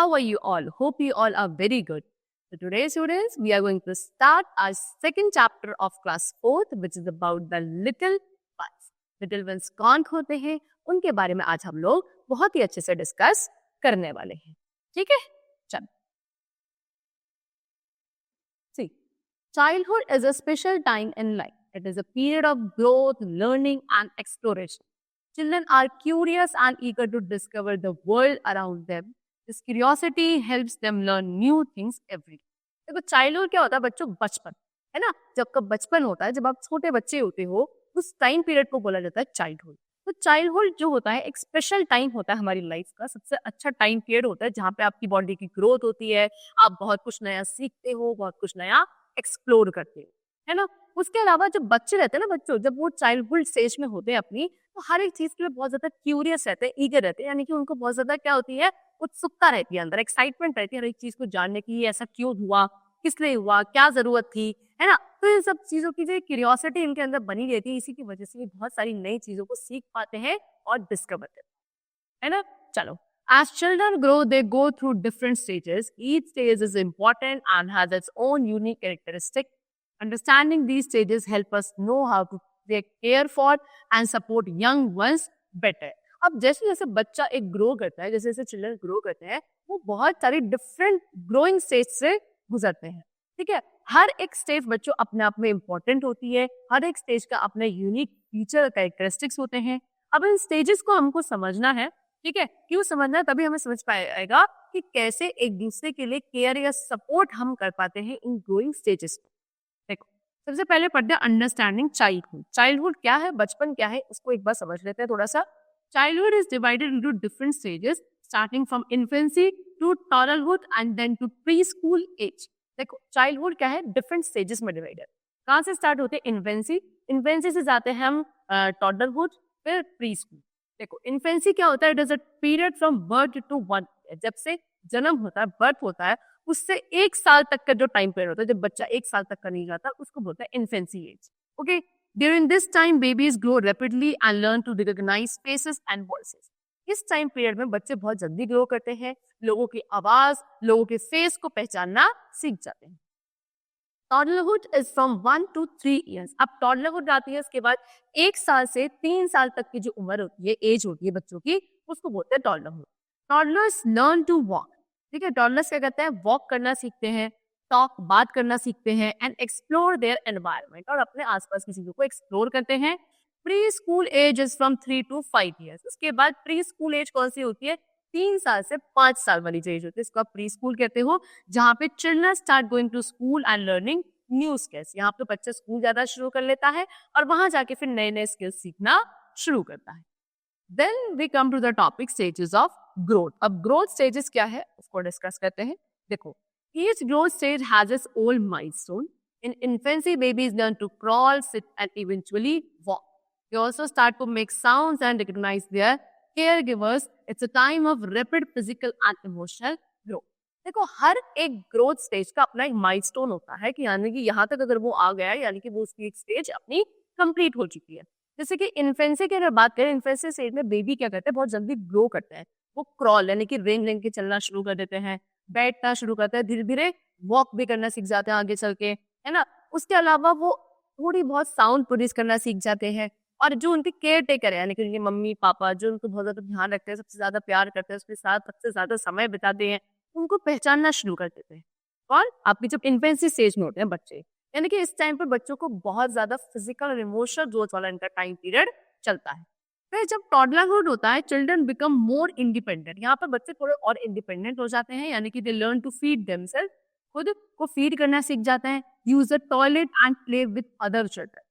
How are you all? Hope you all are very good. So today, students, we are going to start our second chapter of class 4th, which is about the little ones. Little ones कौन होते हैं, उनके बारे में आज हम लोग बहुत ही अच्छे से डिस्कस करने वाले हैं. ठीक है? चलो. See, childhood is a special time in life. It is a period of growth, learning, and exploration. Children are curious and eager to discover the world around them. This curiosity helps them learn new things every day. देखो childhood क्या होता है बच्चों, बचपन है ना. जब कब बचपन होता है, जब आप छोटे बच्चे होते हो, उस टाइम पीरियड को बोला जाता है चाइल्डहुड. तो चाइल्डहुड जो होता है एक स्पेशल टाइम होता है हमारी लाइफ का, सबसे अच्छा टाइम पीरियड होता है जहाँ पे आपकी बॉडी की ग्रोथ होती है, आप बहुत कुछ नया सीखते हो, बहुत कुछ नया एक्सप्लोर करते हो, है ना. उसके अलावा जब बच्चे रहते हैं ना, बच्चों जब वो चाइल्डहुड स्टेज में होते हैं अपनी, तो हर एक चीज के लिए बहुत ज्यादा क्यूरियस रहते हैं, ईगर रहते हैं, यानी कि उनको बहुत ज्यादा क्या होती है, उत्सुकता रहती है अंदर, एक्साइटमेंट रहती है हर एक चीज को जानने की, ऐसा क्यों हुआ, किस लिए हुआ, क्या जरूरत थी, है ना. तो इन सब चीजों की जो क्यूरियोसिटी इनके अंदर बनी रहती है, इसी की वजह से ये बहुत सारी नई चीजों को सीख पाते हैं और डिस्कवर करते हैं, है ना. चलो. As children grow, they go through different stages. Each stage is important and has its own unique characteristic. Understanding these stages help us know how to take care for and support young ones better. अब जैसे जैसे बच्चा एक grow करता है, जैसे जैसे children grow करते हैं, वो बहुत सारी डिफरेंट ग्रोइंग स्टेज से गुजरते हैं. ठीक है. हर एक स्टेज बच्चों अपने आप में इम्पोर्टेंट होती है, हर एक स्टेज का अपने यूनिक फीचर कैरेक्टरिस्टिक्स होते हैं. अब इन स्टेजेस को हमको समझना है. ठीक है. क्यों समझना है, तभी हमें समझ पाएगा कि कैसे एक दूसरे के लिए केयर या सपोर्ट हम कर पाते हैं इन ग्रोइंग स्टेजेस में. देखो, सबसे पहले पढ़ते हैं अंडरस्टैंडिंग चाइल्डहुड. चाइल्डहुड क्या है, बचपन क्या है, उसको एक बार समझ लेते हैं थोड़ा सा. Childhood is divided into different stages starting from infancy to toddlerhood and then to pre school age. देखो चाइल्डहुड क्या है, डिफरेंट स्टेजेस में डिवाइडेड. कहाँ से स्टार्ट होते हैं, इन्फेंसी. इन्फेंसी से जाते हैं हम टॉडलहुड, फिर प्री स्कूल. देखो इन्फेंसी क्या होता है, it is a period from birth to 1 year. जब से जन्म होता है, बर्थ होता है, उससे 1 साल तक का जो टाइम पीरियड होता है, जब बच्चा 1 साल तक का नहीं जाता, उसको बोलता है infancy age. Okay. During this time babies grow rapidly and learn to recognise spaces and voices. इस टाइम पीरियड में बच्चे बहुत जल्दी ग्रो करते हैं, लोगों की आवाज, लोगों के फेस को पहचानना सीख जाते हैं. टॉडलहुड इज फ्रॉम 1 to 3 years. अब टॉडलहुड आती है, उसके बाद 1 साल से 3 साल तक की जो उम्र होती है, एज होती है बच्चों की, उसको बोलते हैं toddlerhood. Toddlers learn to walk. ठीक है. टॉडलर्स क्या करते हैं, वॉक करना सीखते हैं, टॉक बात करना सीखते हैं, एंड एक्सप्लोर देयर एनवायरनमेंट, और अपने आसपास की चीजों को एक्सप्लोर करते हैं. Pre school age is from 3 to 5 years. उसके बाद प्री स्कूल एज कौन सी होती है, 3 साल से 5 साल वाली जो एज होती है, इसको आप प्री स्कूल कहते हो, जहाँ पे children start going to school and learning new skills. यहाँ पे बच्चा स्कूल ज्यादा शुरू कर लेता है और वहां जाके फिर नए नए स्किल्स सीखना शुरू करता है. Then we come to the topic stages of growth. अब ग्रोथ स्टेजेस क्या है उसको डिस्कस करते हैं. देखो, each growth stage has its own milestone. In infancy, babies learn to crawl, sit, and eventually walk. They also start to make sounds and recognize their caregivers. It's a time of rapid physical and emotional growth. देखो हर एक growth stage का अपना एक milestone होता है, कि यानी कि यहाँ तक अगर वो आ गया है, यानी कि वो उसकी एक स्टेज अपनी कंप्लीट हो चुकी है. जैसे कि इन्फेंसी की अगर बात करें, इन्फेंसी स्टेज में बेबी क्या करते हैं, बहुत जल्दी ग्रो करते हैं. वो क्रॉल यानी कि रेंग रेंग के चलना शुरू कर देते हैं, बैठना शुरू करते हैं, धीरे धीरे वॉक भी करना सीख जाते हैं आगे चल के, है ना. उसके अलावा वो थोड़ी बहुत साउंड प्रोड्यूस करना सीख जाते हैं, और जो उनके केयर टेकर है, यानी कि उनके मम्मी पापा जो उनको बहुत ज्यादा ध्यान रखते हैं, सबसे ज्यादा प्यार करते हैं, उसके साथ सबसे ज्यादा समय बिताते हैं, उनको पहचानना शुरू कर देते हैं. और आपकी जब इन्फेंसी स्टेज में होते हैं बच्चे, यानी कि इस टाइम पर बच्चों को बहुत ज्यादा फिजिकल और इमोशनल ग्रोथ वाला इनका टाइम पीरियड चलता है. फिर जब टॉडलरहुड होता है, चिल्ड्रन बिकम मोर इंडिपेंडेंट. यहाँ पर बच्चे थोड़े और इंडिपेंडेंट हो जाते हैं, यानी कि they learn to feed themselves. खुद को फीड करना सीख जाते हैं, use the toilet and play with other children.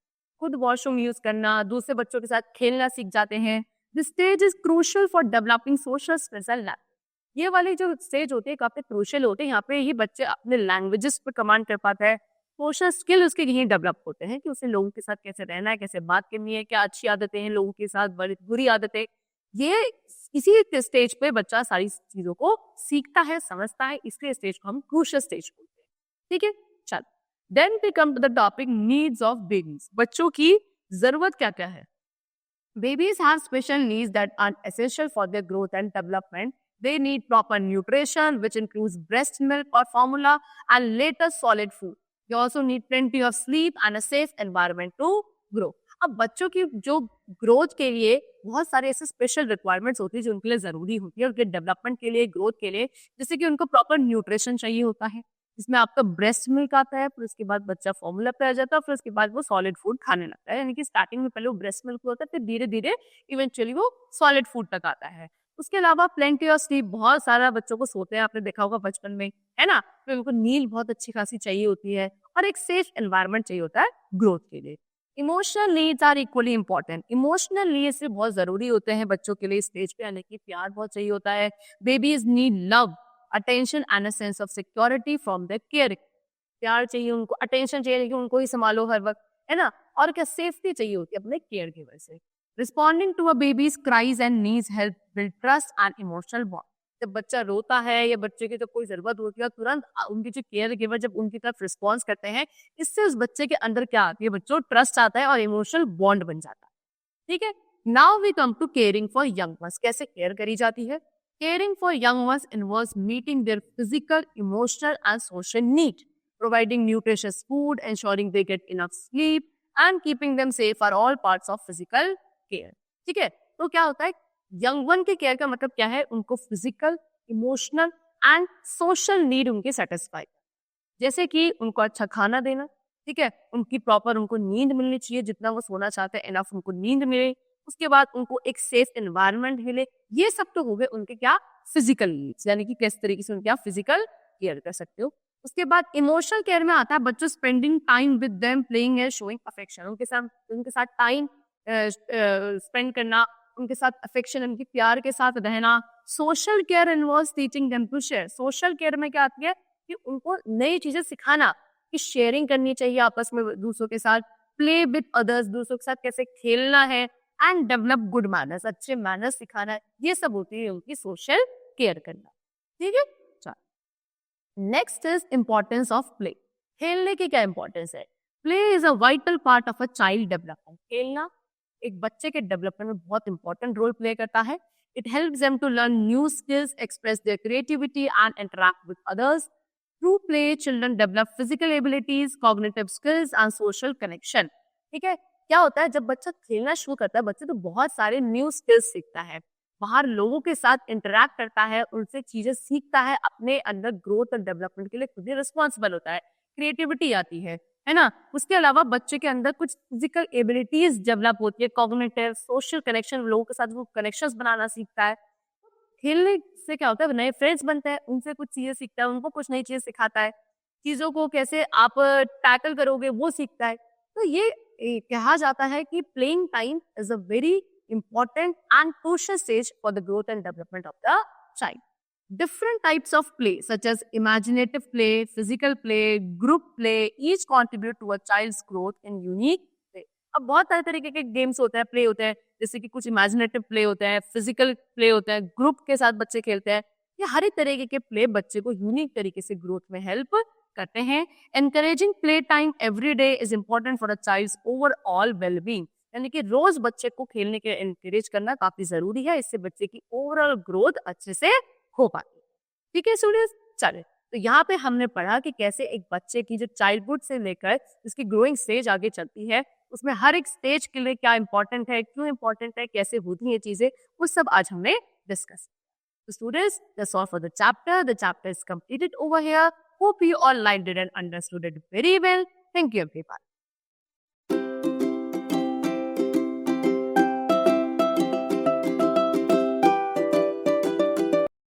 खुद वॉशरूम यूज करना, दूसरे बच्चों के साथ खेलना सीख जाते हैं. This stage is crucial for developing social skills and language. ये वाली जो स्टेज होती है काफी क्रूशियल होते हैं. यहाँ पे ही बच्चे अपने लैंग्वेजेस पे कमांड कर पाता है, सोशल स्किल उसके यहीं डेवलप होते हैं, कि उसे लोगों के साथ कैसे रहना है, कैसे बात करनी है, क्या अच्छी आदतें हैं लोगों के साथ, बड़ी बुरी आदतें. ये इसी स्टेज पे बच्चा सारी चीजों को सीखता है, समझता है, इसलिए स्टेज को हम क्रूशियल स्टेज बोलते हैं. ठीक है. चल, then we come to the topic needs of babies. बच्चों की जरूरत क्या क्या है. Babies have special needs that are essential for their growth and development. They need proper nutrition, which includes breast milk or formula, and later solid food. They also need plenty of sleep and a safe environment to grow. अब बच्चों की जो growth के लिए बहुत सारे ऐसे special requirements होती है जो उनके लिए जरूरी होती है, उनके डेवलपमेंट के लिए, ग्रोथ के लिए, जैसे कि उनको प्रॉपर न्यूट्रिशन चाहिए होता है, जिसमें आपका ब्रेस्ट मिल्क आता है, फिर उसके बाद बच्चा फॉर्मूला पे आ जाता है, फिर उसके बाद वो सॉलिड फूड खाने लगता है। यानी कि स्टार्टिंग में पहले वो ब्रेस्ट मिल्क होता है, फिर धीरे धीरे इवेंचुअली वो सॉलिड फूड तक आता है। उसके अलावा प्लेंटी ऑफ स्लीप, बहुत सारा बच्चों को सोते हैं, आपने देखा होगा बचपन में, है ना। फिर उनको नींद बहुत अच्छी खासी चाहिए होती है और एक सेफ एनवायरनमेंट चाहिए होता है ग्रोथ के लिए। Emotional needs are equally important. Emotional needs भी बहुत जरूरी होते हैं बच्चों के लिए स्टेज पे आने की। प्यार बहुत चाहिए होता है। Babies need love, attention and a sense of security from the care. प्यार चाहिए उनको, अटेंशन चाहिए कि उनको ही संभालो हर वक्त, है ना। और क्या सेफ्टी चाहिए होती है अपने केयर गिवर से। Responding to a baby's cries and needs help build trust and emotional bond. जब बच्चा रोता है या बच्चे की जब कोई जरूरत होती है, तुरंत उनके जो केयर गिवर जब उनकी तरफ रिस्पॉन्स करते हैं, इससे उस बच्चे के अंदर क्या आती है, बच्चों ट्रस्ट आता है और इमोशनल बॉन्ड बन जाता है। ठीक है, now we come to caring for young ones. कैसे केयर करी जाती है? Caring for young ones involves meeting their physical, emotional and social need, providing nutritious food, ensuring they get enough sleep and keeping them safe are all parts of physical care। ठीक है, तो क्या होता है, young one के care का मतलब क्या है, उनको physical, emotional and social need उनके सेटिस्फाई, जैसे कि उनको अच्छा खाना देना, ठीक है, उनकी प्रॉपर उनको नींद मिलनी चाहिए, जितना वो सोना चाहते हैं इनफ उनको नींद मिले, उसके बाद उनको एक सेफ एनवायरनमेंट मिले। ये सब तो हो गए उनके क्या फिजिकल नीड्स, यानी कि किस तरीके से उनके फिजिकल केयर कर सकते हो। उसके बाद इमोशनल केयर में आता है बच्चों spending time with them, playing and showing affection. उनके साथ टाइम स्पेंड करना, उनके साथ अफेक्शन, उनके प्यार के साथ रहना। Social care involves teaching them to share. Social care में क्या आती है कि उनको नई चीजें सिखाना, कि शेयरिंग करनी चाहिए आपस में दूसरों के साथ, प्ले विद अदर्स, दूसरों के साथ कैसे खेलना है, एंड डेवलप गुड मैनर्स, अच्छे मैनर्स सिखाना है। ये सब होती है उनकी सोशल केयर करना। ठीक है, next is importance of play. खेलने की क्या इंपॉर्टेंस है? Play is a vital part of a child development. खेलना एक बच्चे के डेवलपमेंट में बहुत इंपॉर्टेंट रोल प्ले करता है। It helps them to learn new skills, express their creativity and interact with others. Through play children develop physical abilities, cognitive skills and social connection. ठीक है, क्या होता है जब बच्चा खेलना शुरू करता है, बच्चे तो बहुत सारे न्यू स्किल्स सीखता है, बाहर लोगों के साथ इंटरैक्ट करता है, उनसे चीजें सीखता है, अपने अंदर ग्रोथ और डेवलपमेंट के लिए खुद ही रिस्पॉन्सिबल होता है, क्रिएटिविटी आती है ना। उसके अलावा बच्चे के अंदर कुछ फिजिकल एबिलिटीज डेवलप होती है, कॉग्निटिव, सोशल कनेक्शन, लोगों के साथ वो कनेक्शंस बनाना सीखता है। खेलने से क्या होता है, नए फ्रेंड्स बनते हैं, उनसे कुछ चीजें सीखता है, उनको कुछ नई चीजें सिखाता है, चीजों को कैसे आप टैकल करोगे वो सीखता है। तो ये कहा जाता है कि playing time is a very important and crucial stage for the growth and development of the child. Different types of play such as imaginative play, physical play, group play each contribute to a child's growth in unique way। अब बहुत सारे तरीके के games होते हैं, play होते हैं, जैसे कि कुछ इमेजिनेटिव प्ले होते हैं, फिजिकल प्ले होते हैं, ग्रुप के साथ बच्चे खेलते हैं। ये हर एक तरीके के प्ले बच्चे को यूनिक तरीके से ग्रोथ में हेल्प करते हैं। Encouraging play time every day is important for a child's overall wellbeing. यानी कि रोज बच्चे को खेलने के लिए एनकरेज करना काफी जरूरी है, इससे बच्चे की ओवरऑल ग्रोथ अच्छे से हो पाती है। ठीक है स्टूडेंट्स, चले तो यहाँ पे हमने पढ़ा कि कैसे एक बच्चे की जो चाइल्डहुड से लेकर उसकी ग्रोइंग स्टेज आगे चलती है, उसमें हर एक स्टेज के लिए क्या इंपॉर्टेंट है, क्यों इंपॉर्टेंट है, कैसे होती है चीजें, वो सब आज हमने डिस्कस किया। तो students, that's all for the chapter. The chapter is completed over here. Hope you all liked it and understood it very well. Thank you everyone.